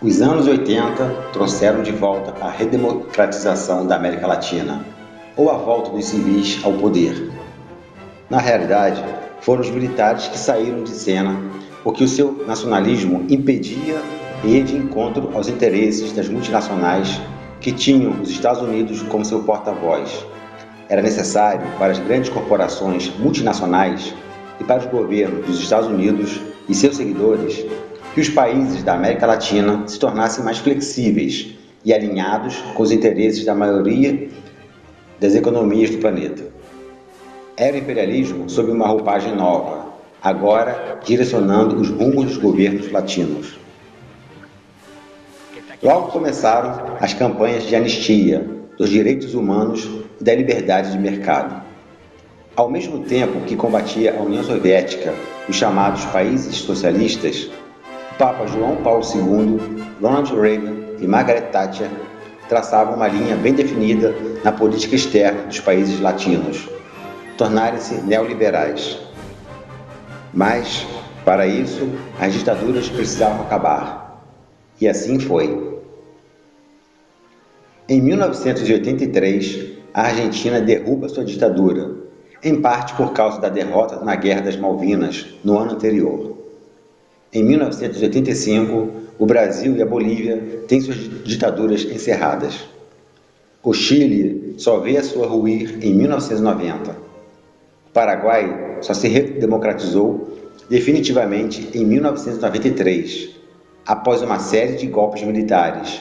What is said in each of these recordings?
Os anos 80 trouxeram de volta a redemocratização da América Latina, ou a volta dos civis ao poder. Na realidade, foram os militares que saíram de cena porque o seu nacionalismo impedia e ia de encontro aos interesses das multinacionais que tinham os Estados Unidos como seu porta-voz. Era necessário para as grandes corporações multinacionais e para os governos dos Estados Unidos e seus seguidores que os países da América Latina se tornassem mais flexíveis e alinhados com os interesses da maioria das economias do planeta. Era o imperialismo sob uma roupagem nova, agora direcionando os rumos dos governos latinos. Logo começaram as campanhas de anistia, dos direitos humanos e da liberdade de mercado. Ao mesmo tempo que combatia a União Soviética, os chamados países socialistas, o Papa João Paulo II, Ronald Reagan e Margaret Thatcher traçavam uma linha bem definida na política externa dos países latinos, tornarem-se neoliberais. Mas, para isso, as ditaduras precisavam acabar. E assim foi. Em 1983, a Argentina derruba sua ditadura, em parte por causa da derrota na Guerra das Malvinas, no ano anterior. Em 1985, o Brasil e a Bolívia têm suas ditaduras encerradas. O Chile só vê a sua ruir em 1990. O Paraguai só se redemocratizou definitivamente em 1993, após uma série de golpes militares,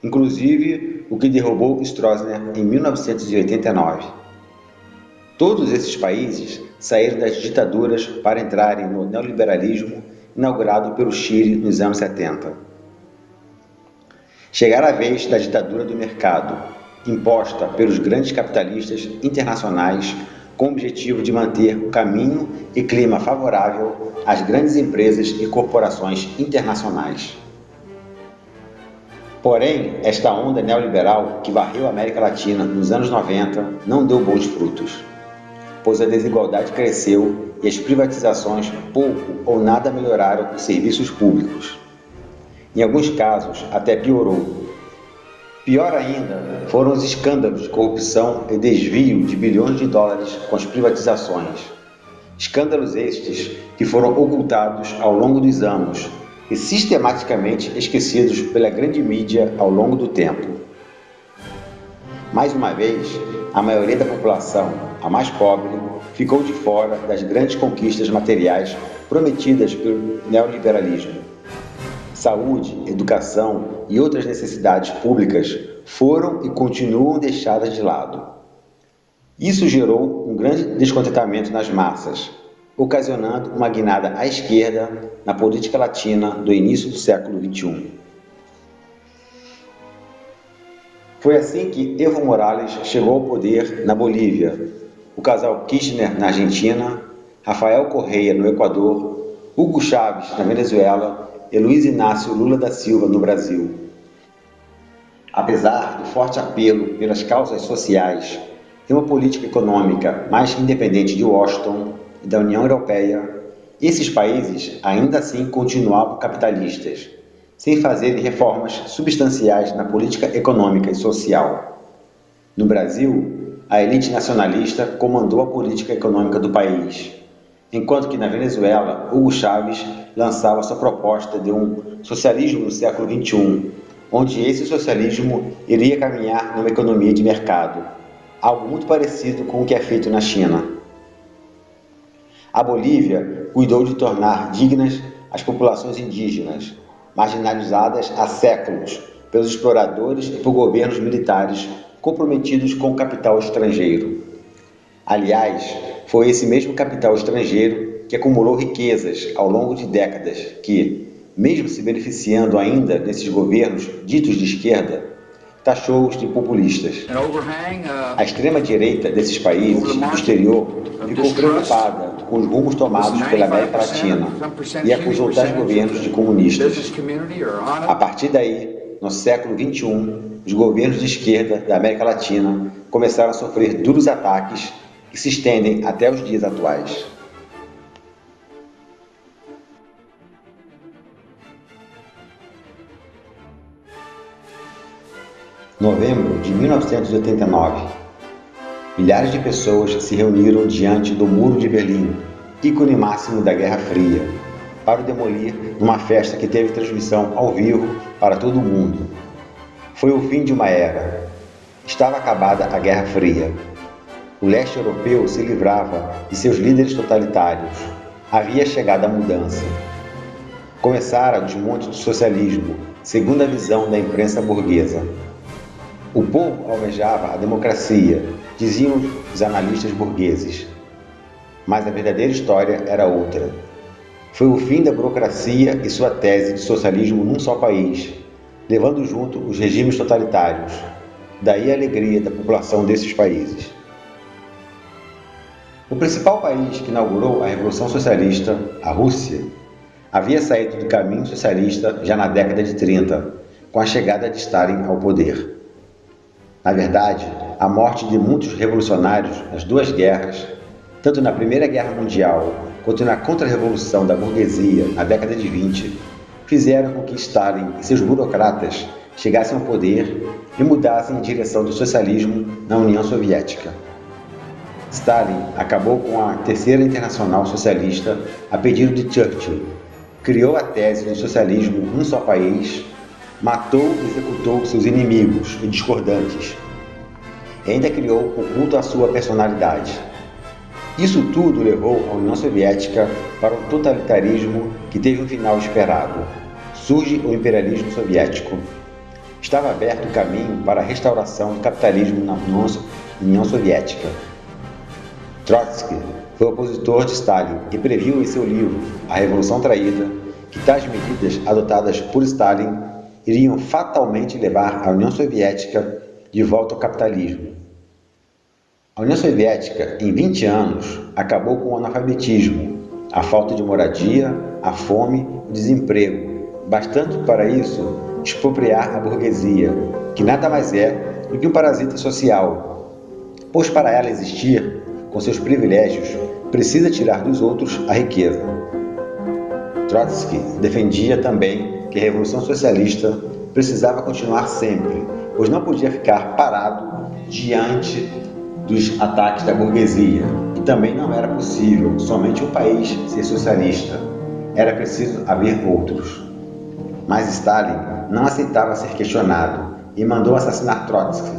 inclusive o que derrubou Stroessner em 1989. Todos esses países saíram das ditaduras para entrarem no neoliberalismo inaugurado pelo Chile nos anos 70. Chegara a vez da ditadura do mercado, imposta pelos grandes capitalistas internacionais com o objetivo de manter o caminho e clima favorável às grandes empresas e corporações internacionais. Porém, esta onda neoliberal que varreu a América Latina nos anos 90 não deu bons frutos, pois a desigualdade cresceu e as privatizações pouco ou nada melhoraram os serviços públicos. Em alguns casos, até piorou. Pior ainda foram os escândalos de corrupção e desvio de bilhões de dólares com as privatizações. Escândalos estes que foram ocultados ao longo dos anos e sistematicamente esquecidos pela grande mídia ao longo do tempo. Mais uma vez, a maioria da população, a mais pobre, ficou de fora das grandes conquistas materiais prometidas pelo neoliberalismo. Saúde, educação e outras necessidades públicas foram e continuam deixadas de lado. Isso gerou um grande descontentamento nas massas, ocasionando uma guinada à esquerda na política latina do início do século XXI. Foi assim que Evo Morales chegou ao poder na Bolívia, o casal Kirchner na Argentina, Rafael Correa no Equador, Hugo Chávez na Venezuela e Luiz Inácio Lula da Silva no Brasil. Apesar do forte apelo pelas causas sociais e uma política econômica mais independente de Washington e da União Europeia, esses países ainda assim continuavam capitalistas, sem fazerem reformas substanciais na política econômica e social. No Brasil, a elite nacionalista comandou a política econômica do país, enquanto que na Venezuela, Hugo Chávez lançava sua proposta de um socialismo no século XXI, onde esse socialismo iria caminhar numa economia de mercado, algo muito parecido com o que é feito na China. A Bolívia cuidou de tornar dignas as populações indígenas, marginalizadas há séculos pelos exploradores e por governos militares comprometidos com o capital estrangeiro. Aliás, foi esse mesmo capital estrangeiro que acumulou riquezas ao longo de décadas que, mesmo se beneficiando ainda desses governos ditos de esquerda, taxou-os de populistas. A extrema-direita desses países do exterior ficou preocupada com os rumos tomados pela América Latina e acusou tais governos de comunistas. A partir daí, no século XXI, os governos de esquerda da América Latina começaram a sofrer duros ataques que se estendem até os dias atuais. Novembro de 1989. Milhares de pessoas se reuniram diante do Muro de Berlim, ícone máximo da Guerra Fria, para o demolir numa festa que teve transmissão ao vivo para todo o mundo. Foi o fim de uma era. Estava acabada a Guerra Fria. O leste europeu se livrava de seus líderes totalitários. Havia chegado a mudança. Começara o desmonte do socialismo, segundo a visão da imprensa burguesa. O povo almejava a democracia, diziam os analistas burgueses. Mas a verdadeira história era outra. Foi o fim da burocracia e sua tese de socialismo num só país, levando junto os regimes totalitários. Daí a alegria da população desses países. O principal país que inaugurou a Revolução Socialista, a Rússia, havia saído do caminho socialista já na década de 30, com a chegada de Stalin ao poder. Na verdade, a morte de muitos revolucionários nas duas guerras, tanto na Primeira Guerra Mundial quanto na contra-revolução da burguesia na década de 20, fizeram com que Stalin e seus burocratas chegassem ao poder e mudassem em direção do socialismo na União Soviética. Stalin acabou com a Terceira Internacional Socialista a pedido de Churchill, criou a tese do socialismo num só país, matou e executou seus inimigos e discordantes, e ainda criou o culto à sua personalidade. Isso tudo levou a União Soviética para um totalitarismo que teve um final esperado. Surge o imperialismo soviético. Estava aberto o caminho para a restauração do capitalismo na União Soviética. Trotsky foi opositor de Stalin e previu em seu livro A Revolução Traída que tais medidas adotadas por Stalin iriam fatalmente levar a União Soviética de volta ao capitalismo. A União Soviética, em 20 anos, acabou com o analfabetismo, a falta de moradia, a fome e o desemprego, bastando para isso expropriar a burguesia, que nada mais é do que um parasita social, pois para ela existir, com seus privilégios, precisa tirar dos outros a riqueza. Trotsky defendia também que a Revolução Socialista precisava continuar sempre, pois não podia ficar parado diante dos ataques da burguesia, e também não era possível somente um país ser socialista, era preciso haver outros. Mas Stalin não aceitava ser questionado e mandou assassinar Trotsky,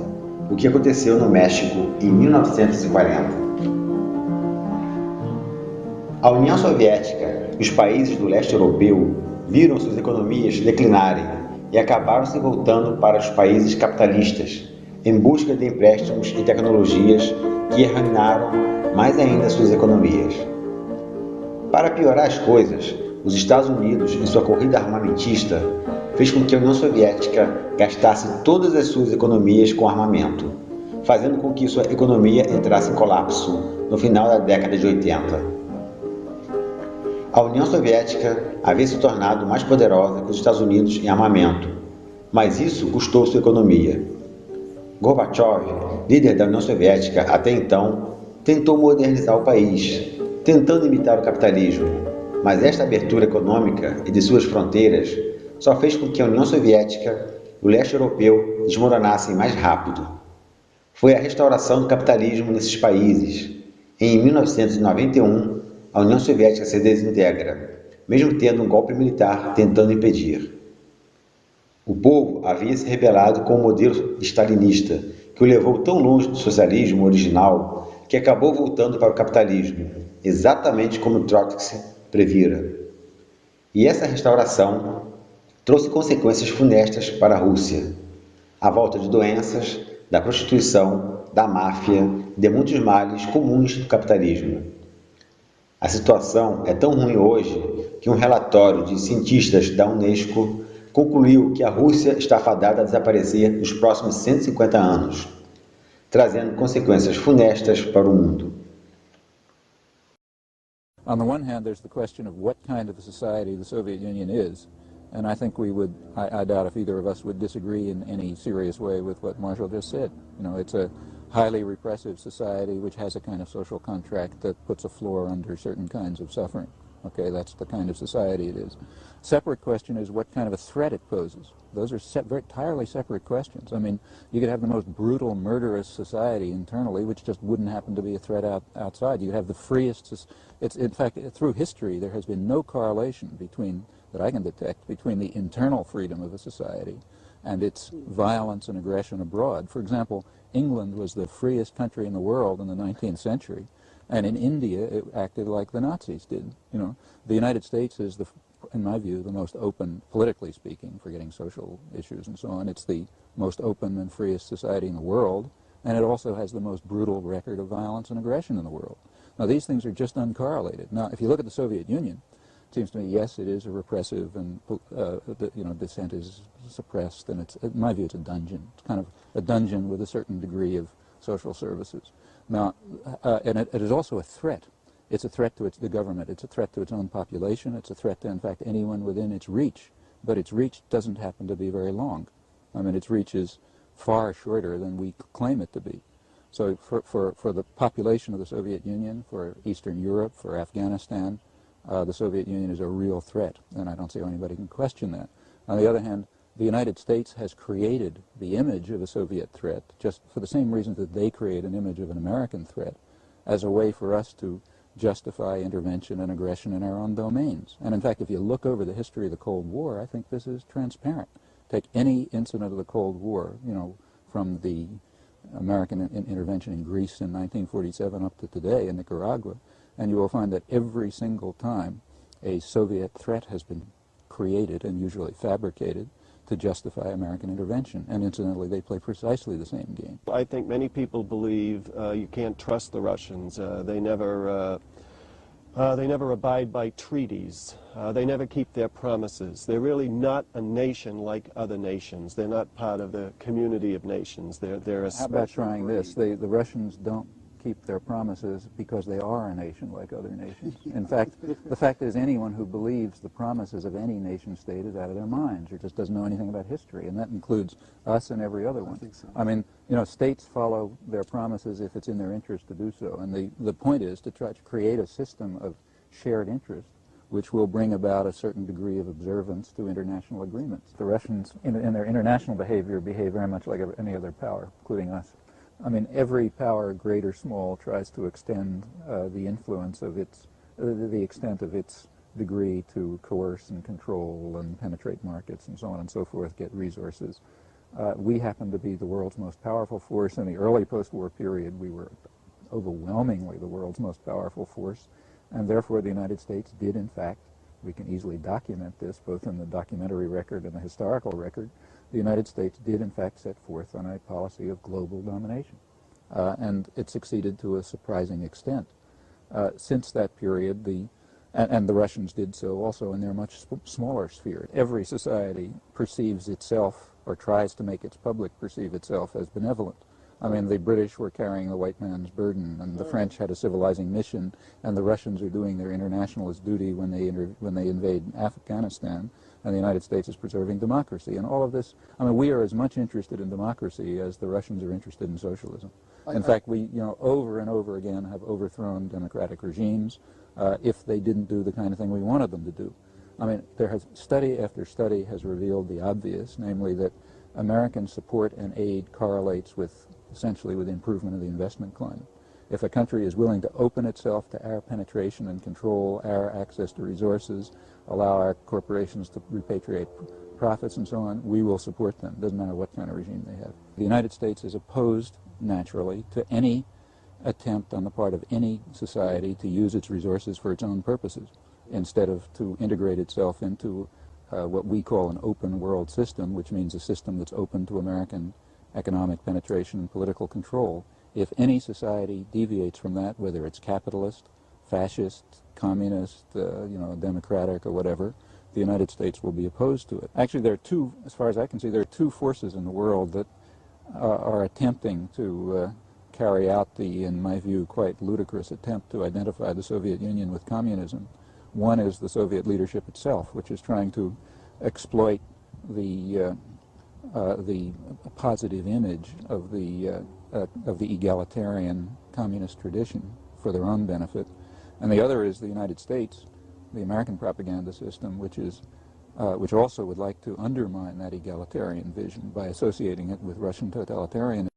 o que aconteceu no México em 1940. A União Soviética e os países do leste europeu viram suas economias declinarem e acabaram se voltando para os países capitalistas, em busca de empréstimos e tecnologias que arruinaram mais ainda suas economias. Para piorar as coisas, os Estados Unidos, em sua corrida armamentista, fez com que a União Soviética gastasse todas as suas economias com armamento, fazendo com que sua economia entrasse em colapso no final da década de 80. A União Soviética havia se tornado mais poderosa que os Estados Unidos em armamento, mas isso custou sua economia. Gorbachev, líder da União Soviética até então, tentou modernizar o país, tentando imitar o capitalismo, mas esta abertura econômica e de suas fronteiras só fez com que a União Soviética e o leste europeu desmoronassem mais rápido. Foi a restauração do capitalismo nesses países. Em 1991, a União Soviética se desintegra, mesmo tendo um golpe militar tentando impedir. O povo havia se rebelado com o modelo stalinista, que o levou tão longe do socialismo original que acabou voltando para o capitalismo, exatamente como Trotsky previra. E essa restauração trouxe consequências funestas para a Rússia. A volta de doenças, da prostituição, da máfia e de muitos males comuns do capitalismo. A situação é tão ruim hoje que um relatório de cientistas da Unesco concluiu que a Rússia está fadada a desaparecer nos próximos 150 anos, trazendo consequências funestas para o mundo. On the one hand, there's the question of what kind of a society the Soviet Union is, and I think I doubt if either of us would disagree in any serious way with what Marshall just said. You know, it's a highly repressive society which has a kind of social contract that puts a floor under certain kinds of suffering. Okay, that's the kind of society it is. Separate question is what kind of a threat it poses. Those are very entirely separate questions. I mean, you could have the most brutal, murderous society internally, which just wouldn't happen to be a threat outside. You could have the freest. In fact, through history, there has been no correlation that I can detect between the internal freedom of a society and its violence and aggression abroad. For example, England was the freest country in the world in the 19th century, and in India it acted like the Nazis did. You know, the United States is, in my view, the most open, politically speaking, forgetting social issues and so on. It's the most open and freest society in the world, and it also has the most brutal record of violence and aggression in the world. Now, these things are just uncorrelated. Now, if you look at the Soviet Union, it seems to me, yes, it is a repressive, and dissent is suppressed, and in my view, it's a dungeon. It's kind of a dungeon with a certain degree of social services. Now, and it is also a threat. It's a threat to the government. It's a threat to its own population. It's a threat to, in fact, anyone within its reach. But its reach doesn't happen to be very long. I mean, its reach is far shorter than we claim it to be. So for the population of the Soviet Union, for Eastern Europe, for Afghanistan, the Soviet Union is a real threat, and I don't see how anybody can question that. On the other hand, the United States has created the image of a Soviet threat just for the same reason that they create an image of an American threat as a way for us to justify intervention and aggression in our own domains. And in fact, if you look over the history of the Cold War, I think this is transparent. Take any incident of the Cold War, you know, from the American intervention in Greece in 1947 up to today in Nicaragua, and you will find that every single time a Soviet threat has been created and usually fabricated to justify American intervention. And incidentally, they play precisely the same game. I think many people believe you can't trust the Russians. They never abide by treaties. They never keep their promises. They're really not a nation like other nations. They're not part of the community of nations. They're a How about trying this? The Russians don't keep their promises because they are a nation like other nations. In fact, the fact is anyone who believes the promises of any nation state is out of their minds or just doesn't know anything about history, and that includes us and every other one. I think so. I mean, you know, states follow their promises if it's in their interest to do so, and the point is to try to create a system of shared interest which will bring about a certain degree of observance to international agreements. The Russians, in their international behavior, behave very much like any other power, including us. I mean, every power, great or small, tries to extend the influence of the extent of its degree to coerce and control and penetrate markets and so on and so forth, get resources. We happen to be the world's most powerful force. In the early post-war period, we were overwhelmingly the world's most powerful force, and therefore the United States did, in fact, we can easily document this both in the documentary record and the historical record, the United States did, in fact, set forth on a policy of global domination. And it succeeded to a surprising extent. Since that period, and the Russians did so also in their much smaller sphere. Every society perceives itself, or tries to make its public perceive itself as benevolent. I mean, the British were carrying the white man's burden, and the French had a civilizing mission, and the Russians are doing their internationalist duty when they invade Afghanistan, and the United States is preserving democracy. And all of this, I mean, we are as much interested in democracy as the Russians are interested in socialism. In fact, we, you know, over and over again have overthrown democratic regimes if they didn't do the kind of thing we wanted them to do. I mean, study after study has revealed the obvious, namely that American support and aid correlates essentially with the improvement of the investment climate. If a country is willing to open itself to our penetration and control our access to resources, allow our corporations to repatriate profits and so on, we will support them. Doesn't matter what kind of regime they have. The United States is opposed, naturally, to any attempt on the part of any society to use its resources for its own purposes, instead of to integrate itself into what we call an open world system, which means a system that's open to American economic penetration and political control. If any society deviates from that, whether it's capitalist, fascist, communist, democratic or whatever, the United States will be opposed to it. Actually, there are two, as far as I can see, there are two forces in the world that are attempting to carry out the, in my view, quite ludicrous attempt to identify the Soviet Union with communism. One is the Soviet leadership itself, which is trying to exploit the positive image of the egalitarian communist tradition for their own benefit. And the other is the United States, the American propaganda system, which also would like to undermine that egalitarian vision by associating it with Russian totalitarianism.